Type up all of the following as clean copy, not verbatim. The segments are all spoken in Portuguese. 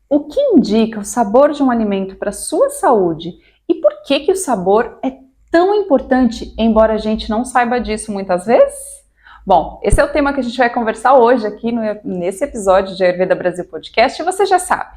O que indica o sabor de um alimento para a sua saúde e por que o sabor é tão importante, embora a gente não saiba disso muitas vezes? Bom, esse é o tema que a gente vai conversar hoje aqui nesse episódio de Ayurveda Brasil Podcast. E você já sabe,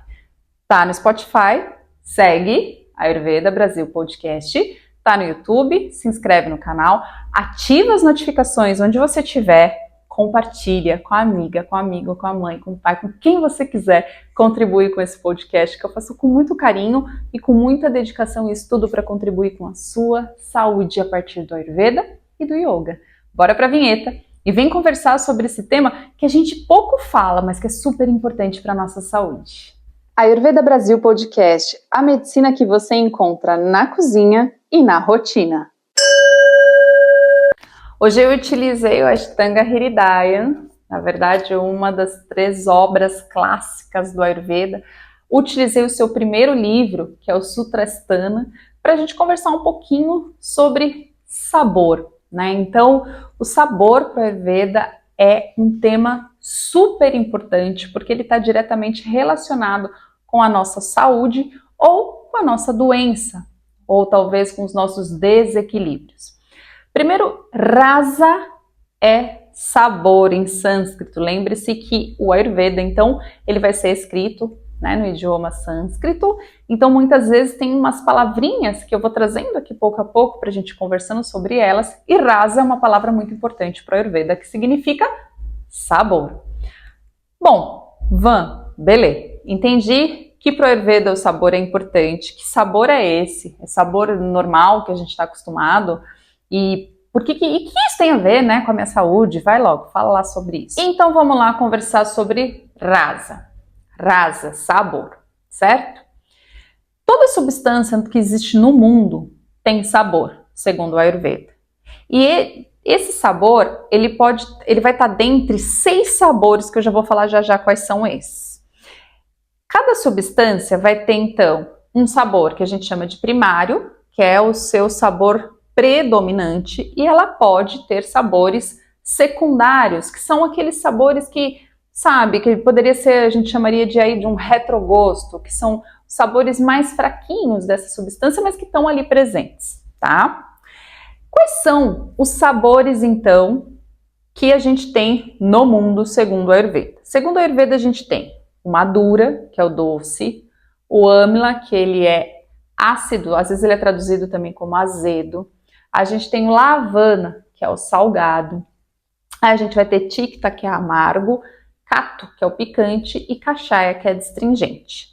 tá no Spotify, segue Ayurveda Brasil Podcast, tá no YouTube, se inscreve no canal, ativa as notificações onde você estiver, compartilha com a amiga, com o amigo, com a mãe, com o pai, com quem você quiser contribuir com esse podcast, que eu faço com muito carinho e com muita dedicação e estudo para contribuir com a sua saúde a partir do Ayurveda e do Yoga. Bora para a vinheta e vem conversar sobre esse tema que a gente pouco fala, mas que é super importante para a nossa saúde. Ayurveda Brasil Podcast, a medicina que você encontra na cozinha e na rotina. Hoje eu utilizei o Ashtanga Hridaya, na verdade uma das 3 obras clássicas do Ayurveda. Utilizei o seu primeiro livro, que é o Sutrasthana, para a gente conversar um pouquinho sobre sabor, né? Então, o sabor para o Ayurveda é um tema super importante, porque ele está diretamente relacionado com a nossa saúde ou com a nossa doença, ou talvez com os nossos desequilíbrios. Primeiro, rasa é sabor em sânscrito. Lembre-se que o Ayurveda, então, ele vai ser escrito, né, no idioma sânscrito. Então, muitas vezes tem umas palavrinhas que eu vou trazendo aqui pouco a pouco para a gente conversando sobre elas. E rasa é uma palavra muito importante para o Ayurveda, que significa sabor. Bom, beleza. Entendi que para o Ayurveda o sabor é importante. Que sabor é esse? É sabor normal que a gente está acostumado? E que isso tem a ver, né, com a minha saúde? Vai logo, fala lá sobre isso. Então vamos lá conversar sobre rasa. Rasa, sabor, certo? Toda substância que existe no mundo tem sabor, segundo o Ayurveda. E esse sabor, ele vai estar dentre 6 sabores que eu já vou falar já quais são esses. Cada substância vai ter, então, um sabor que a gente chama de primário, que é o seu sabor predominante, e ela pode ter sabores secundários, que são aqueles sabores que, sabe, que poderia ser, a gente chamaria de um retrogosto, que são sabores mais fraquinhos dessa substância, mas que estão ali presentes, tá? Quais são os sabores, então, que a gente tem no mundo segundo o Ayurveda? Segundo o Ayurveda, a gente tem o Madura, que é o doce, o Amla, que ele é ácido, às vezes ele é traduzido também como azedo. A gente tem o Lavana, que é o salgado. Aí a gente vai ter Tikta, que é amargo, Kato, que é o picante, e Kashaya, que é astringente.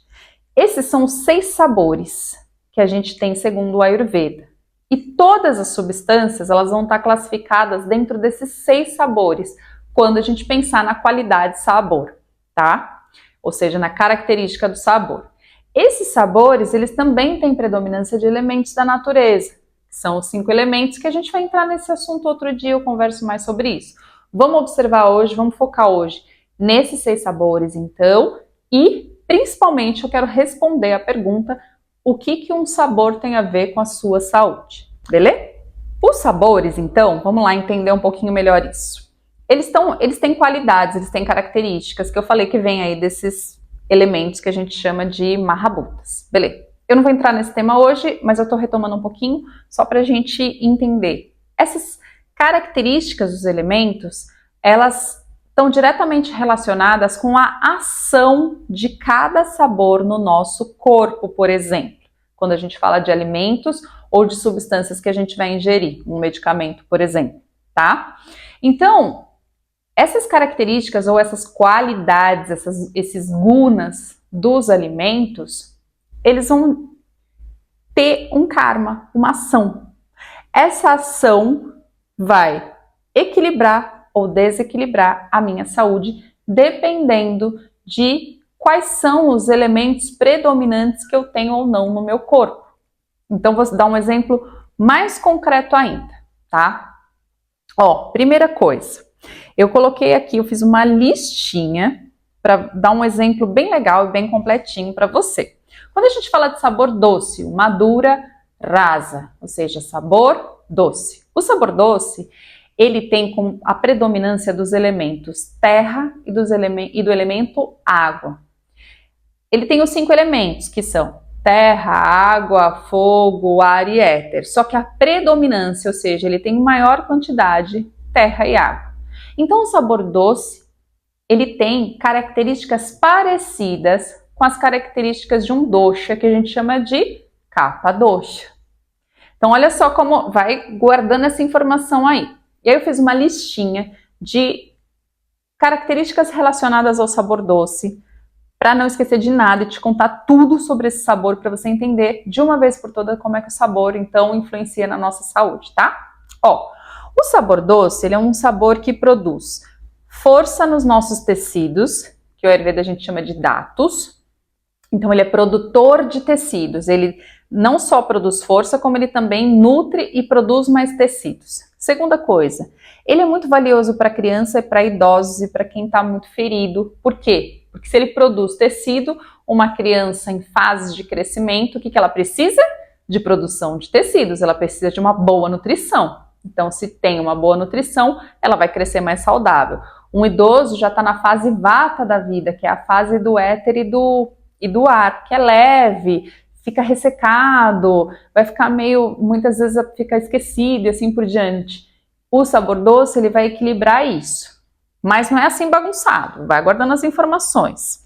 Esses são os 6 sabores que a gente tem segundo o Ayurveda. E todas as substâncias, elas vão estar classificadas dentro desses 6 sabores, quando a gente pensar na qualidade sabor, tá? Ou seja, na característica do sabor. Esses sabores, eles também têm predominância de elementos da natureza. São os 5 elementos que a gente vai entrar nesse assunto outro dia, eu converso mais sobre isso. Vamos observar hoje, vamos focar hoje nesses 6 sabores, então, e principalmente eu quero responder a pergunta: o que um sabor tem a ver com a sua saúde, beleza? Os sabores, então, vamos lá entender um pouquinho melhor isso. Eles têm qualidades, eles têm características que eu falei que vem aí desses elementos que a gente chama de Mahabhutas, beleza? Eu não vou entrar nesse tema hoje, mas eu estou retomando um pouquinho só para a gente entender. Essas características dos elementos, elas estão diretamente relacionadas com a ação de cada sabor no nosso corpo, por exemplo. Quando a gente fala de alimentos ou de substâncias que a gente vai ingerir, um medicamento, por exemplo, tá? Então, essas características ou essas qualidades, esses gunas dos alimentos, eles vão ter um karma, uma ação. Essa ação vai equilibrar ou desequilibrar a minha saúde, dependendo de quais são os elementos predominantes que eu tenho ou não no meu corpo. Então, vou dar um exemplo mais concreto ainda, tá? Ó, primeira coisa, eu coloquei aqui, eu fiz uma listinha para dar um exemplo bem legal e bem completinho para você. Quando a gente fala de sabor doce, o Madura rasa, ou seja, sabor doce. O sabor doce, ele tem como a predominância dos elementos terra e do elemento água. Ele tem os 5 elementos, que são terra, água, fogo, ar e éter. Só que a predominância, ou seja, ele tem maior quantidade terra e água. Então, o sabor doce, ele tem características parecidas com as características de um dosha, que a gente chama de kapha dosha. Então, olha só como vai guardando essa informação aí. E aí eu fiz uma listinha de características relacionadas ao sabor doce, para não esquecer de nada e te contar tudo sobre esse sabor, para você entender de uma vez por todas como é que o sabor, então, influencia na nossa saúde, tá? Ó, o sabor doce, ele é um sabor que produz força nos nossos tecidos, que o Ayurveda a gente chama de datus. Então, ele é produtor de tecidos. Ele não só produz força, como ele também nutre e produz mais tecidos. Segunda coisa, ele é muito valioso para criança e para idosos e para quem está muito ferido. Por quê? Porque se ele produz tecido, uma criança em fase de crescimento, o que ela precisa? De produção de tecidos, ela precisa de uma boa nutrição. Então, se tem uma boa nutrição, ela vai crescer mais saudável. Um idoso já está na fase vata da vida, que é a fase do éter e do ar, que é leve, fica ressecado, vai ficar meio, muitas vezes fica esquecido e assim por diante. O sabor doce, ele vai equilibrar isso. Mas não é assim bagunçado, vai guardando as informações.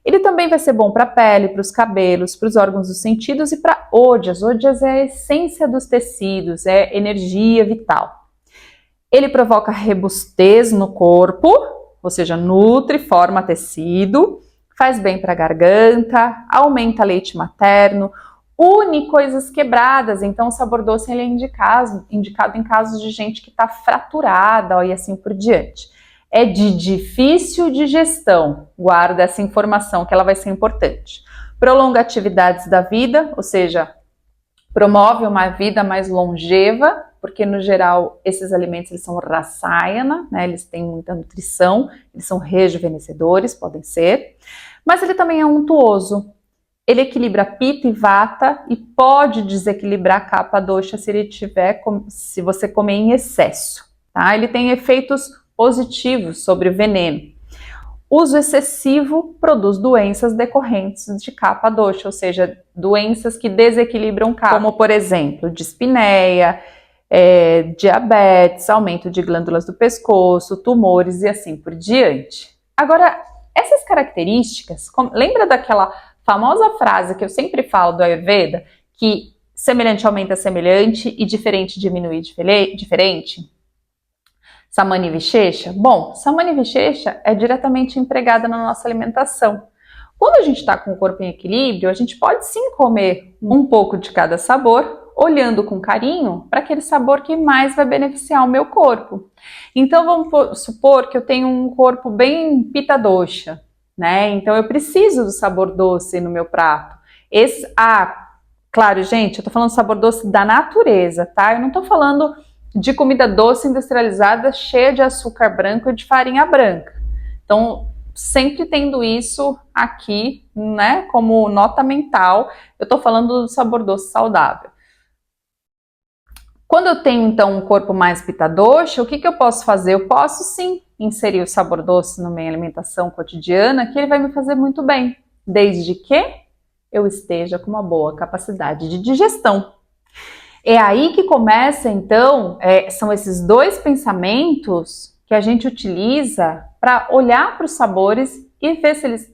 Ele também vai ser bom para a pele, para os cabelos, para os órgãos dos sentidos e para ódias. Ódias é a essência dos tecidos, é energia vital. Ele provoca robustez no corpo, ou seja, nutre, forma tecido, faz bem para a garganta, aumenta leite materno, une coisas quebradas. Então o sabor doce ele é indicado em casos de gente que está fraturada e assim por diante. É de difícil digestão, guarda essa informação que ela vai ser importante. Prolonga atividades da vida, ou seja, promove uma vida mais longeva, porque no geral esses alimentos eles são rasayana, né? Eles têm muita nutrição, eles são rejuvenescedores, podem ser, mas ele também é untuoso. Ele equilibra Pitta e Vata e pode desequilibrar Kapha dosha se você comer em excesso, tá? Ele tem efeitos positivos sobre o veneno. Uso excessivo produz doenças decorrentes de Kapha dosha, ou seja, doenças que desequilibram Kapha, como por exemplo, dispneia, diabetes, aumento de glândulas do pescoço, tumores e assim por diante. Agora, essas características, lembra daquela famosa frase que eu sempre falo do Ayurveda, que semelhante aumenta semelhante e diferente diminui diferente? Samani Vishesha? Bom, Samani Vishesha é diretamente empregada na nossa alimentação. Quando a gente está com o corpo em equilíbrio, a gente pode sim comer um pouco de cada sabor, olhando com carinho para aquele sabor que mais vai beneficiar o meu corpo. Então vamos supor que eu tenho um corpo bem Pitta dosha, né? Então eu preciso do sabor doce no meu prato. Claro, gente, eu tô falando sabor doce da natureza, tá? Eu não tô falando de comida doce industrializada cheia de açúcar branco e de farinha branca. Então, sempre tendo isso aqui, né, como nota mental, eu tô falando do sabor doce saudável. Quando eu tenho, então, um corpo mais Pitta dosha, o que eu posso fazer? Eu posso, sim, inserir o sabor doce na minha alimentação cotidiana, que ele vai me fazer muito bem, desde que eu esteja com uma boa capacidade de digestão. É aí que começa, então, são esses dois pensamentos que a gente utiliza para olhar para os sabores e ver se eles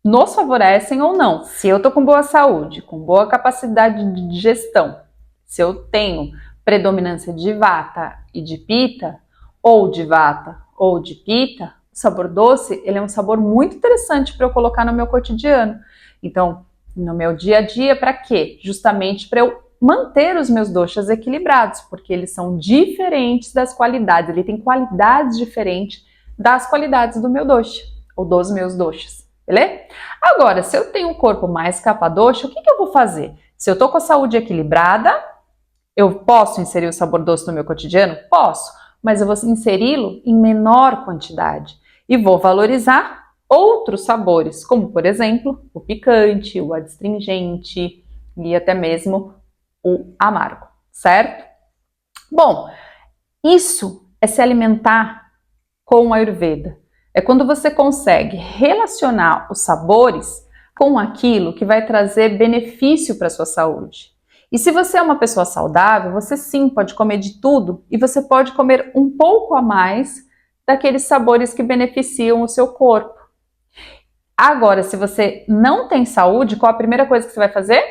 nos favorecem ou não. Se eu estou com boa saúde, com boa capacidade de digestão, se eu tenho predominância de Vata e de Pitta, ou de Vata ou de Pitta, o sabor doce ele é um sabor muito interessante para eu colocar no meu cotidiano. Então, no meu dia a dia, para quê? Justamente para eu manter os meus doshas equilibrados, porque eles são diferentes das qualidades, ele tem qualidades diferentes das qualidades do meu dosha, ou dos meus doshas, beleza? Agora, se eu tenho um corpo mais Kapha dosha, o que eu vou fazer? Se eu tô com a saúde equilibrada, eu posso inserir o sabor doce no meu cotidiano? Posso, mas eu vou inseri-lo em menor quantidade e vou valorizar outros sabores, como por exemplo, o picante, o adstringente e até mesmo o amargo, certo? Bom, isso é se alimentar com o Ayurveda. É quando você consegue relacionar os sabores com aquilo que vai trazer benefício para a sua saúde. E se você é uma pessoa saudável, você sim pode comer de tudo e você pode comer um pouco a mais daqueles sabores que beneficiam o seu corpo. Agora, se você não tem saúde, qual a primeira coisa que você vai fazer?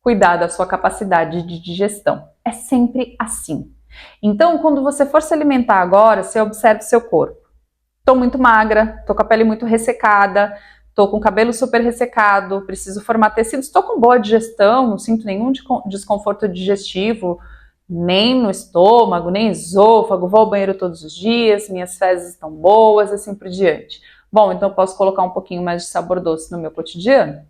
Cuidar da sua capacidade de digestão. É sempre assim. Então, quando você for se alimentar agora, você observe o seu corpo. Estou muito magra, estou com a pele muito ressecada, estou com o cabelo super ressecado, preciso formar tecidos, estou com boa digestão, não sinto nenhum desconforto digestivo, nem no estômago, nem esôfago, vou ao banheiro todos os dias, minhas fezes estão boas, assim por diante. Bom, então eu posso colocar um pouquinho mais de sabor doce no meu cotidiano?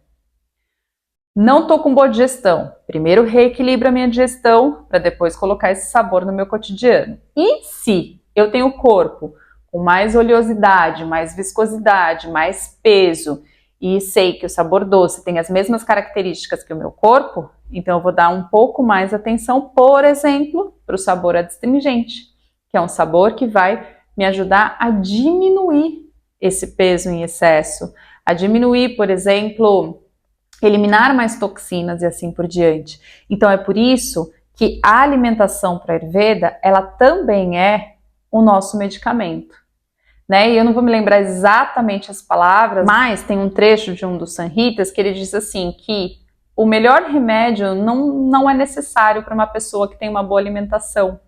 Não estou com boa digestão. Primeiro reequilibro a minha digestão para depois colocar esse sabor no meu cotidiano. E se eu tenho o corpo com mais oleosidade, mais viscosidade, mais peso e sei que o sabor doce tem as mesmas características que o meu corpo, então eu vou dar um pouco mais atenção, por exemplo, para o sabor adstringente, que é um sabor que vai me ajudar a diminuir esse peso em excesso, a diminuir, por exemplo, eliminar mais toxinas e assim por diante. Então é por isso que a alimentação para Ayurveda, ela também é o nosso medicamento, né? E eu não vou me lembrar exatamente as palavras, mas tem um trecho de um dos Samhitas que ele diz assim, que o melhor remédio não é necessário para uma pessoa que tem uma boa alimentação.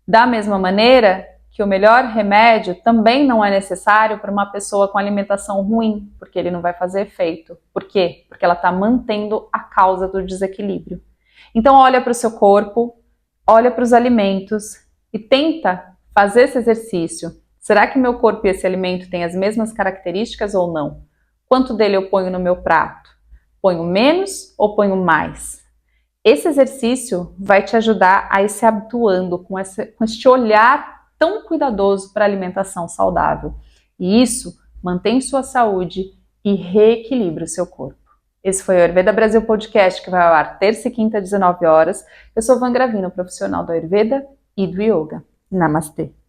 Da mesma maneira que o melhor remédio também não é necessário para uma pessoa com alimentação ruim, porque ele não vai fazer efeito. Por quê? Porque ela está mantendo a causa do desequilíbrio. Então olha para o seu corpo, olha para os alimentos e tenta fazer esse exercício. Será que meu corpo e esse alimento têm as mesmas características ou não? Quanto dele eu ponho no meu prato? Ponho menos ou ponho mais? Esse exercício vai te ajudar a ir se habituando com este olhar tão cuidadoso para a alimentação saudável. E isso mantém sua saúde e reequilibra o seu corpo. Esse foi o Ayurveda Brasil Podcast, que vai ao ar terça e quinta, às 19 horas. Eu sou Van Gravino, profissional do Ayurveda e do Yoga. Namastê!